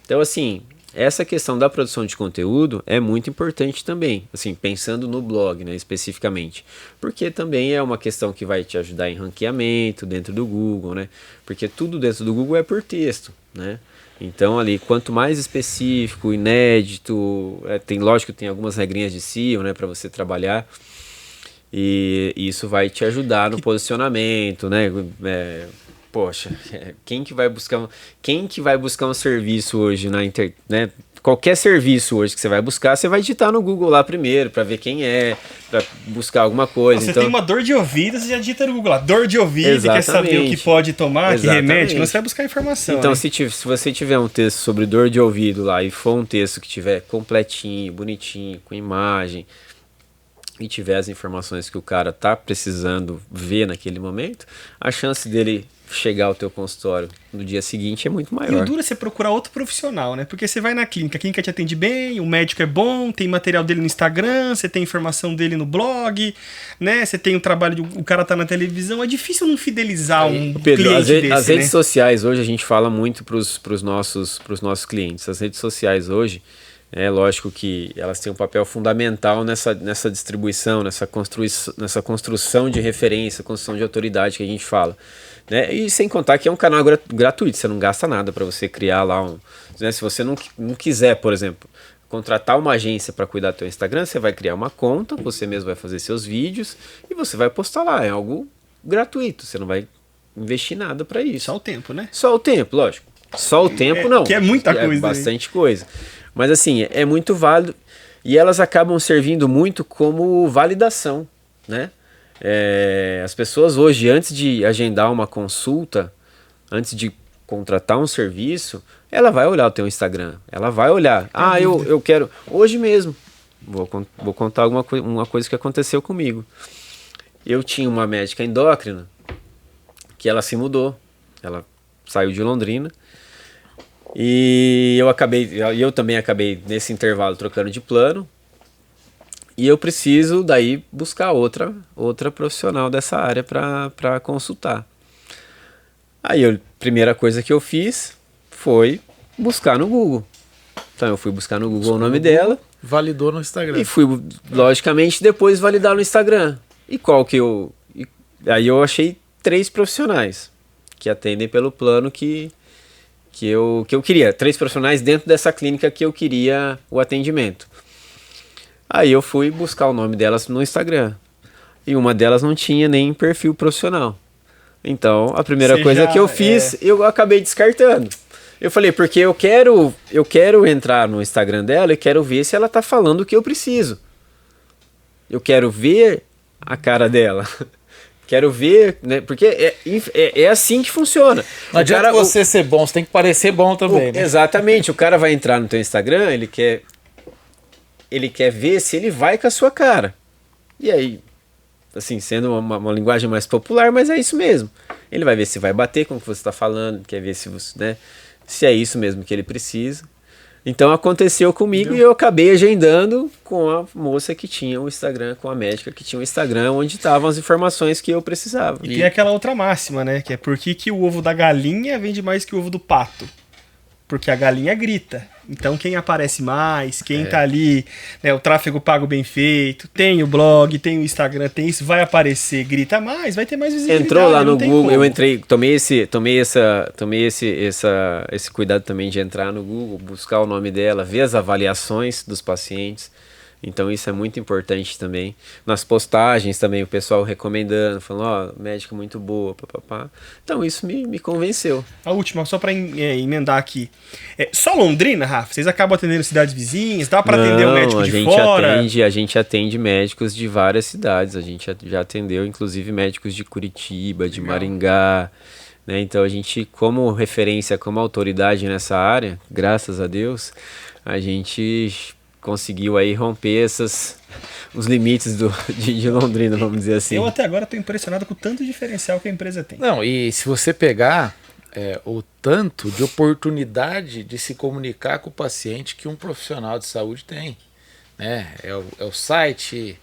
Então, assim, essa questão da produção de conteúdo é muito importante também, assim, pensando no blog, né, especificamente, porque também é uma questão que vai te ajudar em ranqueamento dentro do Google, né, porque tudo dentro do Google é por texto, né, então ali, quanto mais específico, inédito, lógico que tem algumas regrinhas de SEO, né, para você trabalhar, e isso vai te ajudar no posicionamento, né, poxa, quem que vai buscar um serviço hoje na internet, né? Qualquer serviço hoje que você vai buscar, você vai digitar no Google lá primeiro, para ver quem para buscar alguma coisa. Você tem uma dor de ouvido, você já digita no Google lá, dor de ouvido, quer saber o que pode tomar, que remédio, você vai buscar informação. Então, né? se você tiver um texto sobre dor de ouvido lá, e for um texto que tiver completinho, bonitinho, com imagem, e tiver as informações que o cara tá precisando ver naquele momento, a chance dele chegar ao teu consultório no dia seguinte é muito maior. E o duro é você procurar outro profissional, né? Porque você vai na clínica, a clínica te atende bem, o médico é bom, tem material dele no Instagram, você tem informação dele no blog, né? Você tem o trabalho, o cara tá na televisão, é difícil não fidelizar um Pedro, cliente desse, as redes né? sociais hoje, a gente fala muito pros nossos clientes. As redes sociais hoje, lógico que elas têm um papel fundamental nessa distribuição, nessa construção de referência, construção de autoridade que a gente fala. Né? E sem contar que é um canal gratuito, você não gasta nada para você criar lá né? Se você não quiser, por exemplo, contratar uma agência para cuidar do teu Instagram, você vai criar uma conta, você mesmo vai fazer seus vídeos e você vai postar lá, é algo gratuito, você não vai investir nada para isso. Só o tempo, né? Só o tempo, lógico. Só o tempo não. Que é muita coisa. É bastante coisa. Mas assim, é muito válido e elas acabam servindo muito como validação, né? As pessoas hoje, antes de agendar uma consulta, antes de contratar um serviço, ela vai olhar o teu Instagram, ela vai olhar, eu quero, hoje mesmo, vou contar uma coisa que aconteceu comigo. Eu tinha uma médica endócrina que ela se mudou, ela saiu de Londrina, e eu também acabei nesse intervalo trocando de plano. E eu preciso daí buscar outra profissional dessa área para consultar. Aí a primeira coisa que eu fiz foi buscar no Google. Então eu fui buscar no Google o nome dela. Validou no Instagram. E fui, logicamente, depois validar no Instagram. E qual que eu... Aí eu achei 3 profissionais que atendem pelo plano que eu queria. 3 profissionais dentro dessa clínica que eu queria o atendimento. Aí eu fui buscar o nome delas no Instagram. E uma delas não tinha nem perfil profissional. Então, a primeira coisa que eu fiz, eu acabei descartando. Eu falei, porque eu quero entrar no Instagram dela e quero ver se ela tá falando o que eu preciso. Eu quero ver a cara dela. Quero ver, né? Porque é assim que funciona. Não adianta você ser bom, você tem que parecer bom também, né? Exatamente. O cara vai entrar no teu Instagram, ele quer ver se ele vai com a sua cara. E aí, assim, sendo uma linguagem mais popular, mas é isso mesmo. Ele vai ver se vai bater com o que você está falando, quer ver se você, né, se é isso mesmo que ele precisa. Então aconteceu comigo e eu acabei agendando com a moça que tinha o Instagram, com a médica que tinha o Instagram, onde estavam as informações que eu precisava. E tem aquela outra máxima, né? Que é por que o ovo da galinha vende mais que o ovo do pato? Porque a galinha grita. Então quem aparece mais, quem tá ali, né, o tráfego pago bem feito, tem o blog, tem o Instagram, tem isso, vai aparecer, grita mais, vai ter mais visibilidade. Entrou lá no Google, eu entrei, tomei esse cuidado também de entrar no Google, buscar o nome dela, ver as avaliações dos pacientes. Então isso é muito importante também. Nas postagens também, o pessoal recomendando, falando, médica muito boa, papapá. Então isso me convenceu. A última, só para emendar aqui. Só Londrina, Rafa? Vocês acabam atendendo cidades vizinhas? Dá para atender o médico de fora? A gente atende médicos de várias cidades. A gente já atendeu, inclusive, médicos de Curitiba, de Maringá. Né? Então a gente, como referência, como autoridade nessa área, graças a Deus, a gente conseguiu aí romper os limites de Londrina, vamos dizer assim. Eu até agora estou impressionado com o tanto diferencial que a empresa tem. Não, e se você pegar o tanto de oportunidade de se comunicar com o paciente que um profissional de saúde tem, né? É o site,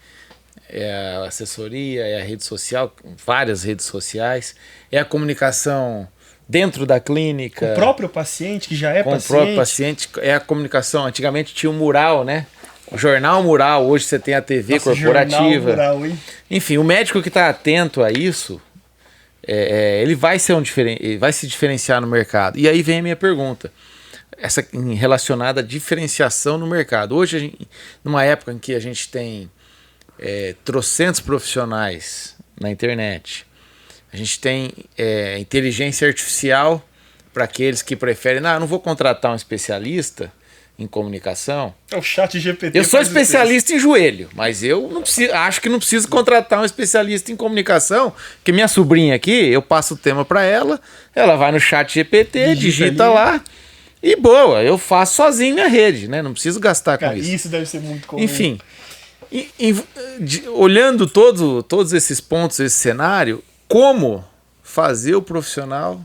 é a assessoria, é a rede social, várias redes sociais, é a comunicação dentro da clínica. Com o próprio paciente, que já é paciente. Com o próprio paciente, é a comunicação. Antigamente tinha um mural, né? O jornal mural, hoje você tem a TV corporativa. Mural, hein? Enfim, o médico que está atento a isso, ele vai ser vai se diferenciar no mercado. E aí vem a minha pergunta, relacionada à diferenciação no mercado. Hoje, numa época em que a gente tem trocentos profissionais na internet, a gente tem inteligência artificial para aqueles que preferem, eu não vou contratar um especialista em comunicação. É o chat GPT. Eu sou especialista em joelho, mas eu acho que não preciso contratar um especialista em comunicação, porque minha sobrinha aqui, eu passo o tema para ela vai no chat GPT, digita lá e boa, eu faço sozinho minha rede, né? Não preciso gastar com isso. Isso deve ser muito comum. Enfim, olhando todos esses pontos, esse cenário, como fazer o profissional,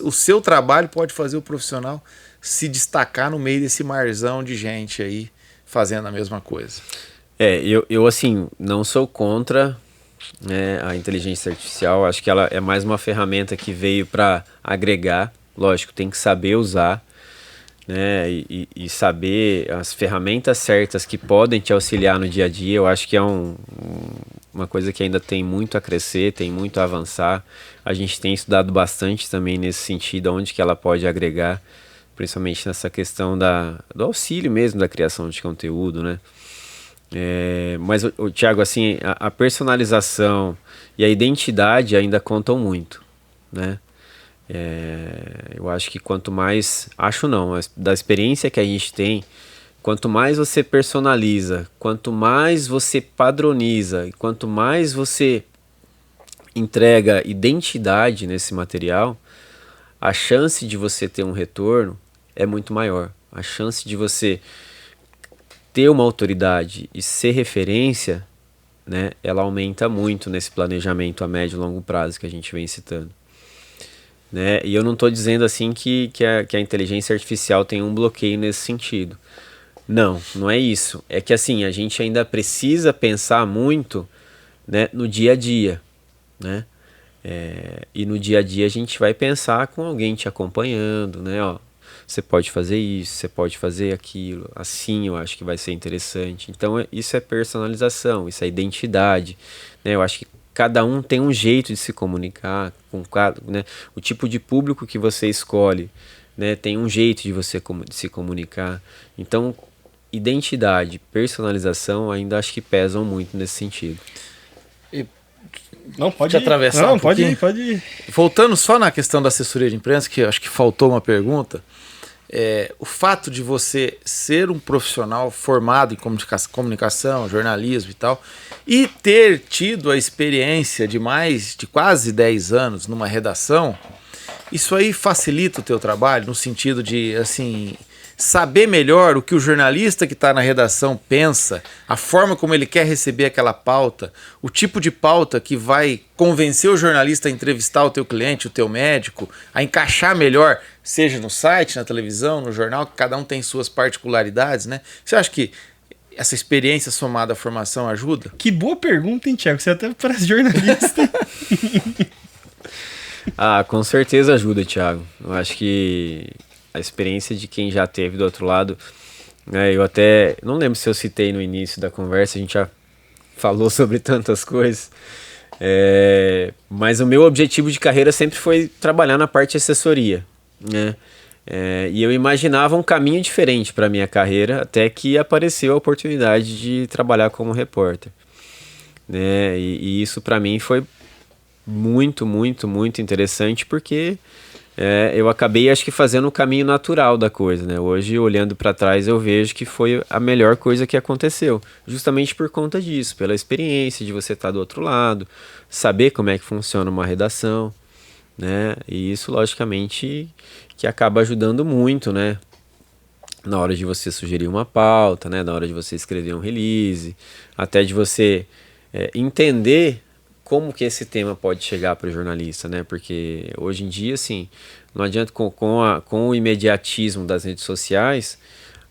o seu trabalho pode fazer o profissional se destacar no meio desse marzão de gente aí fazendo a mesma coisa. Eu assim, não sou contra, né, a inteligência artificial, acho que ela é mais uma ferramenta que veio para agregar, lógico, tem que saber usar, né, e saber as ferramentas certas que podem te auxiliar no dia a dia. Eu acho que é uma coisa que ainda tem muito a crescer, tem muito a avançar. A gente tem estudado bastante também nesse sentido, onde que ela pode agregar, principalmente nessa questão do auxílio mesmo da criação de conteúdo, né? Mas, Thiago, assim, a personalização e a identidade ainda contam muito, né? Eu acho que quanto mais... Acho não, mas da experiência que a gente tem, quanto mais você personaliza, quanto mais você padroniza, e quanto mais você entrega identidade nesse material, a chance de você ter um retorno é muito maior. A chance de você ter uma autoridade e ser referência, né, ela aumenta muito nesse planejamento a médio e longo prazo que a gente vem citando. Né? E eu não estou dizendo assim que a inteligência artificial tem um bloqueio nesse sentido. Não é isso. É que assim, a gente ainda precisa pensar muito, né, no dia a dia, né? E no dia a dia a gente vai pensar com alguém te acompanhando, né? você pode fazer isso, você pode fazer aquilo, assim eu acho que vai ser interessante. Então isso é personalização, isso é identidade, né? Eu acho que cada um tem um jeito de se comunicar, né? O tipo de público que você escolhe, né, tem um jeito de você de se comunicar. Então, identidade, personalização ainda acho que pesam muito nesse sentido. Não, pode ir. Atravessar Não, um pode pouquinho. ir, pode ir. Voltando só na questão da assessoria de imprensa, que eu acho que faltou uma pergunta, o fato de você ser um profissional formado em comunicação, jornalismo e tal, e ter tido a experiência de quase 10 anos numa redação, isso aí facilita o teu trabalho no sentido de, assim, saber melhor o que o jornalista que está na redação pensa, a forma como ele quer receber aquela pauta, o tipo de pauta que vai convencer o jornalista a entrevistar o teu cliente, o teu médico, a encaixar melhor, seja no site, na televisão, no jornal, que cada um tem suas particularidades, né? Você acha que essa experiência somada à formação ajuda? Que boa pergunta, hein, Thiago? Você até parece jornalista. Ah, com certeza ajuda, Thiago. Eu acho que a experiência de quem já teve do outro lado, né, eu até não lembro se eu citei no início da conversa, a gente já falou sobre tantas coisas, mas o meu objetivo de carreira sempre foi trabalhar na parte de assessoria, né? E eu imaginava um caminho diferente para minha carreira até que apareceu a oportunidade de trabalhar como repórter, né? E isso para mim foi muito, muito, muito interessante porque eu acabei, acho que, fazendo o caminho natural da coisa, né? Hoje, olhando para trás, eu vejo que foi a melhor coisa que aconteceu, justamente por conta disso, pela experiência de você estar do outro lado, saber como é que funciona uma redação, né? E isso, logicamente, que acaba ajudando muito, né? Na hora de você sugerir uma pauta, né? Na hora de você escrever um release, até de você entender como que esse tema pode chegar para o jornalista, né? Porque hoje em dia, assim, não adianta com o imediatismo das redes sociais,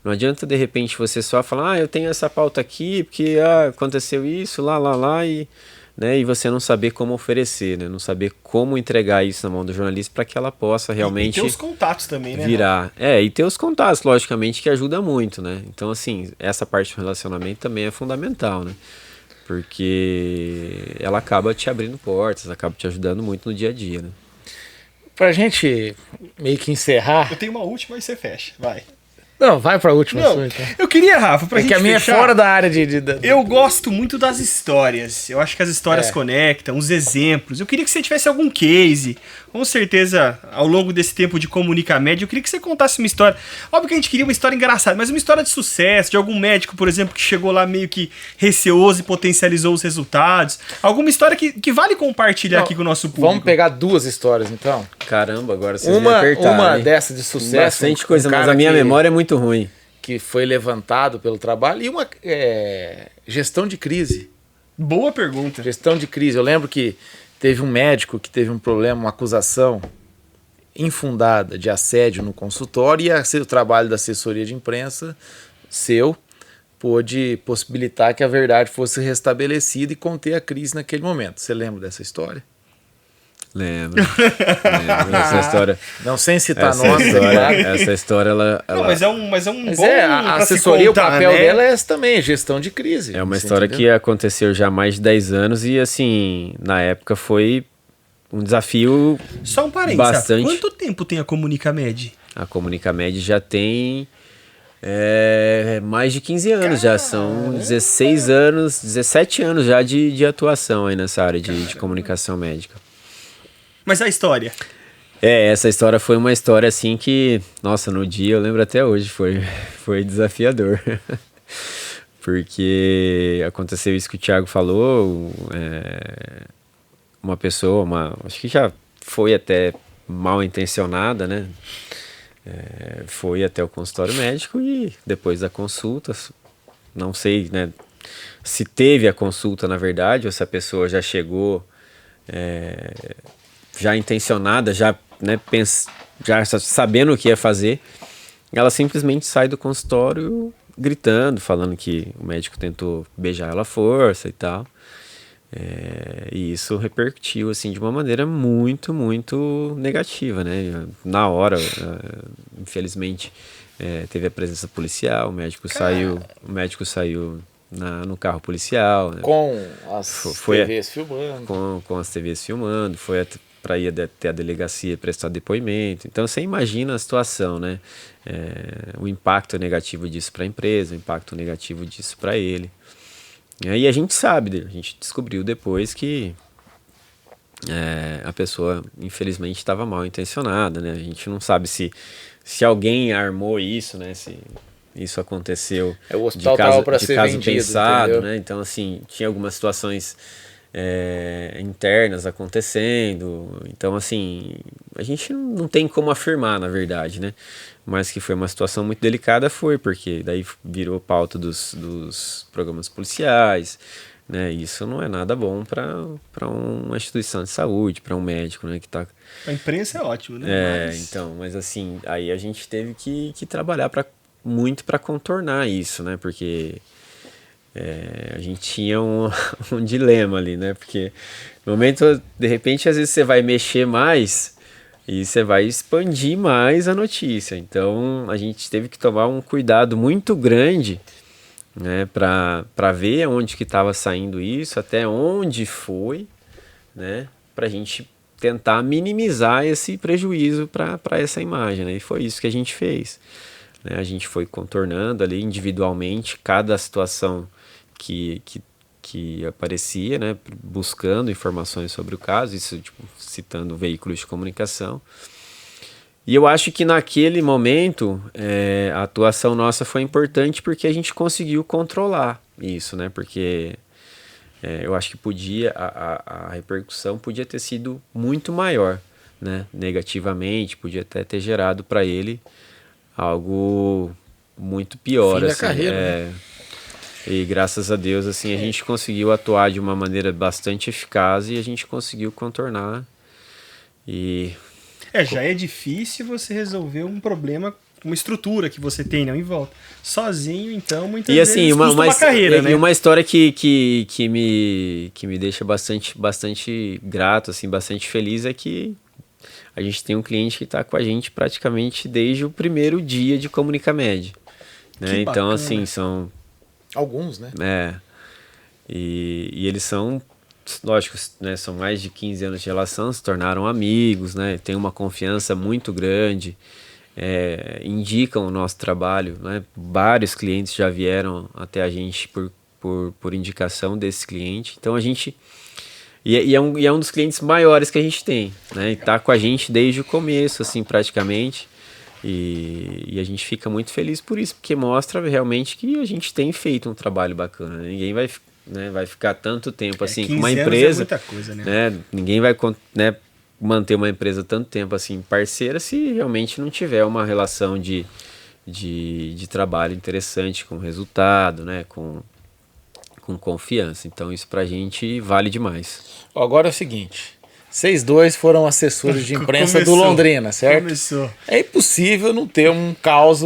não adianta de repente você só falar, eu tenho essa pauta aqui, porque aconteceu isso, lá, e, né, e você não saber como oferecer, né? Não saber como entregar isso na mão do jornalista para que ela possa realmente E ter os contatos também, né? virar. E ter os contatos, logicamente, que ajuda muito, né? Então, assim, essa parte do relacionamento também é fundamental, né? Porque ela acaba te abrindo portas, acaba te ajudando muito no dia a dia, né? Pra gente meio que encerrar... Eu tenho uma última e você fecha, vai. Não, vai pra última Não, sua, então. eu queria, Rafa, pra gente que a minha fechar, é fora da área Eu gosto muito das histórias. Eu acho que as histórias conectam, os exemplos. Eu queria que você tivesse algum case. Com certeza, ao longo desse tempo de Comunicamed, eu queria que você contasse uma história. Óbvio que a gente queria uma história engraçada, mas uma história de sucesso, de algum médico, por exemplo, que chegou lá meio que receoso e potencializou os resultados. Alguma história que vale compartilhar aqui com o nosso público. Vamos pegar duas histórias, então. Caramba, agora vocês me apertaram. Uma hein? dessa de sucesso. Bastante coisa, mas a minha memória é muito ruim. Que foi levantado pelo trabalho. E uma gestão de crise. Boa pergunta. Gestão de crise. Eu lembro que teve um médico que teve um problema, uma acusação infundada de assédio no consultório e o trabalho da assessoria de imprensa pôde possibilitar que a verdade fosse restabelecida e conter a crise naquele momento. Você lembra dessa história? Lembro. Essa história. Não, sem citar nomes. Essa história, ela... Não, mas é um bom a assessoria, contar, o papel né? dela é esse também, gestão de crise. É uma história que aconteceu já há mais de 10 anos e, assim, na época foi um desafio. Só um parênteses. Bastante. Quanto tempo tem a Comunicamed? A Comunicamed já tem mais de 15 anos. Já são 16 anos, 17 anos já de atuação aí nessa área de comunicação médica. Mas a história? Essa história foi uma história assim que, nossa, no dia eu lembro até hoje, foi desafiador. Porque aconteceu isso que o Thiago falou, uma pessoa, acho que já foi até mal intencionada, né? Foi até o consultório médico e depois da consulta, não sei, né, se teve a consulta na verdade ou se a pessoa já chegou já intencionada, já, né, já sabendo o que ia fazer, ela simplesmente sai do consultório gritando, falando que o médico tentou beijar ela à força e tal. E isso repercutiu assim de uma maneira muito, muito negativa, né? Na hora, infelizmente, teve a presença policial, o médico saiu no carro policial, né? Com as TVs filmando. Com as TVs filmando, foi para ir até a delegacia prestar depoimento. Então você imagina a situação, né? O impacto negativo disso para a empresa, o impacto negativo disso para ele. E aí a gente descobriu depois que a pessoa infelizmente estava mal intencionada, né? A gente não sabe se alguém armou isso, né? Se isso aconteceu o hospital tava para ser caso vendido, pensado, entendeu? né? Então assim, tinha algumas situações internas acontecendo. Então assim, a gente não tem como afirmar, na verdade, né? Mas que foi uma situação muito delicada, porque daí virou pauta dos programas policiais, né? Isso não é nada bom para uma instituição de saúde, para um médico, né? Que tá... A imprensa é ótimo, né? Mas assim, aí a gente teve que trabalhar muito para contornar isso, né? Porque a gente tinha um dilema ali, né? Porque no momento, de repente, às vezes você vai mexer mais e você vai expandir mais a notícia. Então a gente teve que tomar um cuidado muito grande, né, para ver onde que estava saindo isso, até onde foi, né, para a gente tentar minimizar esse prejuízo para essa imagem, né? E foi isso que a gente fez, né? A gente foi contornando ali individualmente cada situação que aparecia, né, buscando informações sobre o caso, isso tipo, citando veículos de comunicação. E eu acho que naquele momento a atuação nossa foi importante porque a gente conseguiu controlar isso, né? Porque eu acho que a repercussão podia ter sido muito maior, né? Negativamente, podia até ter gerado para ele algo muito pior. Fim da assim, carreira, né? E graças a Deus, assim, a gente conseguiu atuar de uma maneira bastante eficaz e a gente conseguiu contornar. E já é difícil você resolver um problema, uma estrutura que você tem, não, em volta. Sozinho, então, muitas e, assim, vezes custa uma carreira, né? E uma história que me deixa bastante grato, assim, bastante feliz é que a gente tem um cliente que está com a gente praticamente desde o primeiro dia de Comunicamed, né? Então, assim, são... Alguns, né? E eles são... Lógico, né, são mais de 15 anos de relação, se tornaram amigos, né, tem uma confiança muito grande, indicam o nosso trabalho, né, vários clientes já vieram até a gente por indicação desse cliente, então a gente, é um dos clientes maiores que a gente tem, né, e tá com a gente desde o começo, assim, praticamente, e a gente fica muito feliz por isso, porque mostra realmente que a gente tem feito um trabalho bacana, né? Ninguém vai ficar tanto tempo assim com uma empresa, é muita coisa, né? Ninguém vai, né, manter uma empresa tanto tempo assim parceira se realmente não tiver uma relação de trabalho interessante, com resultado, né, com confiança. Então isso pra gente vale demais. Agora é o seguinte, vocês dois foram assessores de imprensa do Londrina, certo? Começou. É impossível não ter um caos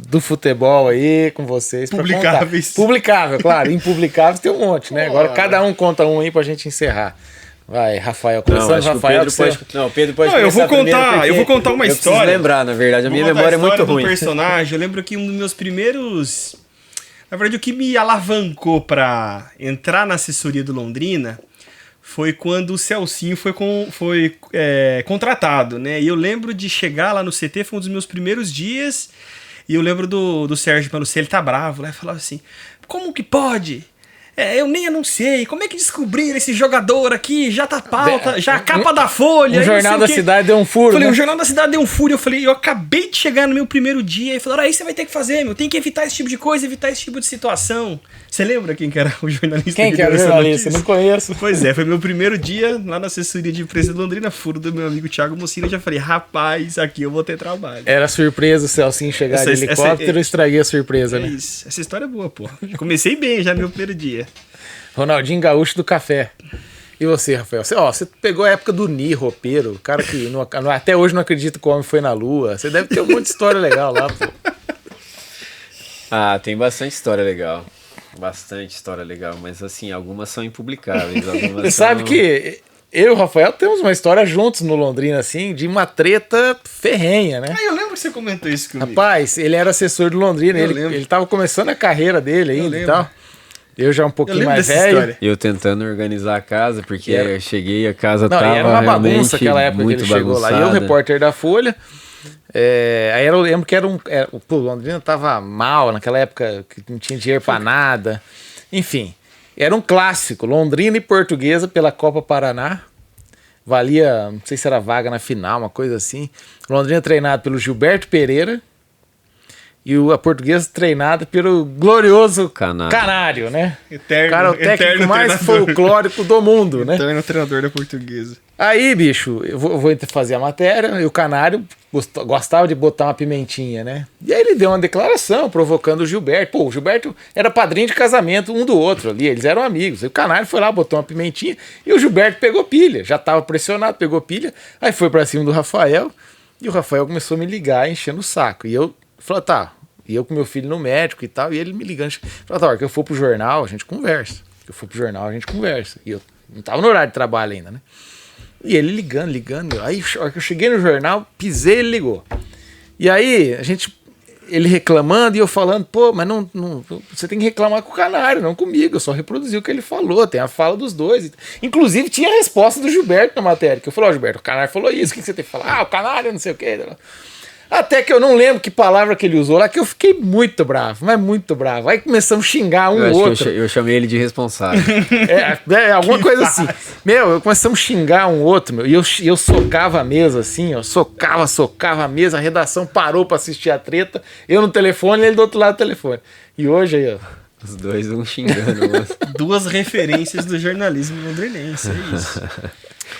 do futebol aí com vocês pra Publicáveis. contar. Publicável, claro. Impublicáveis tem um monte, né? Agora cada um conta um aí pra gente encerrar. Vai, Rafael. Começando, Rafael. O Pedro pode eu vou contar uma história. Eu preciso lembrar, na verdade, a minha memória é muito ruim. Personagem. Eu lembro que um dos meus primeiros... Na verdade, o que me alavancou pra entrar na assessoria do Londrina foi quando o Celcinho foi contratado, né? E eu lembro de chegar lá no CT, foi um dos meus primeiros dias, e eu lembro do Sérgio Manucci, ele tá bravo, né? Falava assim, como que pode? Eu nem anunciei, como é que descobriram esse jogador aqui? Já tá pauta, já a capa da Folha. O Jornal da Cidade deu um furo, falei, né? O Jornal da Cidade deu um furo. Eu acabei de chegar no meu primeiro dia e falaram, aí você vai ter que fazer, tem que evitar esse tipo de coisa, evitar esse tipo de situação. Você lembra quem que era o jornalista? Quem que era o jornalista? Não conheço. Pois foi meu primeiro dia lá na assessoria de imprensa de Londrina, furo do meu amigo Thiago Mocina. Já falei, rapaz, aqui eu vou ter trabalho. Era surpresa o Celcinho chegar de helicóptero e estraguei a surpresa, né? Isso. Essa história é boa, pô. Comecei bem já no meu primeiro dia. Ronaldinho Gaúcho do Café. E você, Rafael? Você pegou a época do Ni, roupeiro, o cara que até hoje não acredita que o homem foi na Lua. Você deve ter um monte de história legal lá, pô. Tem bastante história legal. Bastante história legal, mas assim, algumas são impublicáveis. Você sabe que eu e o Rafael temos uma história juntos no Londrina, assim, de uma treta ferrenha, né? Ah, eu lembro que você comentou isso comigo. Rapaz, ele era assessor do Londrina, ele tava começando a carreira dele ainda e tal. Eu já um pouquinho mais velho. História. Eu tentando organizar a casa, porque eu cheguei, a casa tava era uma realmente bagunça aquela época que ele chegou lá. E eu, repórter da Folha, aí eu lembro que o Londrina tava mal naquela época, que não tinha dinheiro pra nada. Enfim, era um clássico, Londrina e Portuguesa pela Copa Paraná. Valia, não sei se era vaga na final, uma coisa assim. Londrina treinado pelo Gilberto Pereira. E a Portuguesa treinada pelo glorioso Canário, né? Eterno, o cara, o técnico mais folclórico do mundo, né? Eterno treinador da Portuguesa. Aí, bicho, eu vou fazer a matéria e o Canário gostava de botar uma pimentinha, né? E aí ele deu uma declaração provocando o Gilberto. Pô, o Gilberto era padrinho de casamento um do outro ali, eles eram amigos. Aí o Canário foi lá, botou uma pimentinha e o Gilberto pegou pilha. Já tava pressionado, pegou pilha. Aí foi pra cima do Rafael e o Rafael começou a me ligar, enchendo o saco. E eu falei, tá... E eu com meu filho no médico e tal, e ele me ligando. Falei, tá, que eu for pro jornal, a gente conversa. Que eu for pro jornal, a gente conversa. E eu não tava no horário de trabalho ainda, né? E ele ligando. Aí, a hora que eu cheguei no jornal, pisei, ele ligou. E aí, ele reclamando e eu falando, pô, mas não, você tem que reclamar com o Canário, não comigo. Eu só reproduzi o que ele falou, tem a fala dos dois. Inclusive, tinha a resposta do Gilberto na matéria, que eu falei, ó, Gilberto, o Canário falou isso, o que você tem que falar? Ah, o Canário, não sei o quê. Até que eu não lembro que palavra que ele usou lá, que eu fiquei muito bravo, mas muito bravo. Aí começamos a xingar um outro. Eu chamei ele de responsável. Alguma coisa assim. Eu começamos a xingar um outro, meu, e eu socava a mesa assim, ó, socava a mesa, a redação parou pra assistir a treta, eu no telefone e ele do outro lado do telefone. E hoje aí, ó. Os dois um xingando. Duas referências do jornalismo londrinense, é isso.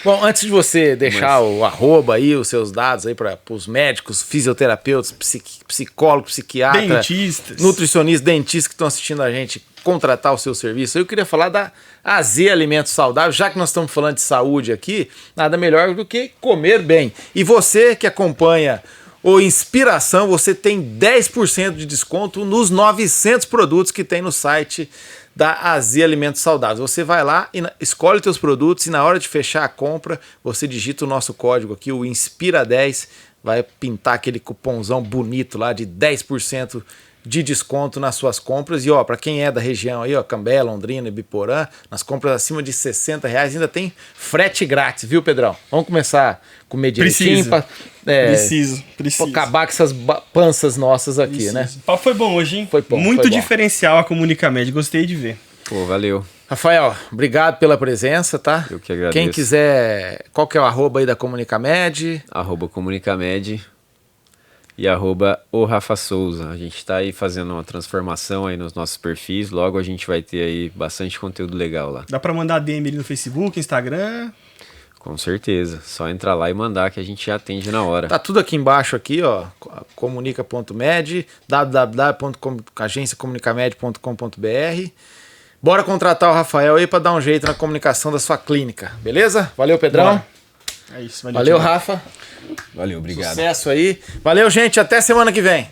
Bom, antes de você deixar o @ aí, os seus dados aí para os médicos, fisioterapeutas, psicólogos, psiquiatras, dentistas, nutricionistas, dentistas que estão assistindo a gente contratar o seu serviço, eu queria falar da AZ Alimentos Saudáveis. Já que nós estamos falando de saúde aqui, nada melhor do que comer bem. E você que acompanha o Inspiração, você tem 10% de desconto nos 900 produtos que tem no site da AZ Alimentos Saudáveis. Você vai lá e escolhe os teus produtos e na hora de fechar a compra, você digita o nosso código aqui, o Inspira10, vai pintar aquele cupomzão bonito lá de 10% de desconto nas suas compras. E ó, para quem é da região aí, ó, Cambé, Londrina, Ibiporã, nas compras acima de R$60 ainda tem frete grátis, viu, Pedrão? Vamos começar a comer direitinho. Preciso. Pra acabar com essas panças nossas aqui, né? O papo foi bom hoje, hein? Foi bom. Muito foi bom. Diferencial a Comunicamed, gostei de ver. Pô, valeu. Rafael, obrigado pela presença, tá? Eu que agradeço. Quem quiser, qual que é o @ aí da Comunicamed? @Comunicamed e @o Rafa Souza. A gente tá aí fazendo uma transformação aí nos nossos perfis, logo a gente vai ter aí bastante conteúdo legal lá. Dá pra mandar DM ali no Facebook, Instagram? Com certeza, só entrar lá e mandar que a gente já atende na hora. Tá tudo aqui embaixo aqui, ó, comunica.med, www.agenciacomunicamed.com.br. Bora contratar o Rafael aí pra dar um jeito na comunicação da sua clínica, beleza? Valeu, Pedrão. Bora. É isso, Valeu, Rafa. Valeu, obrigado. Sucesso aí. Valeu, gente. Até semana que vem.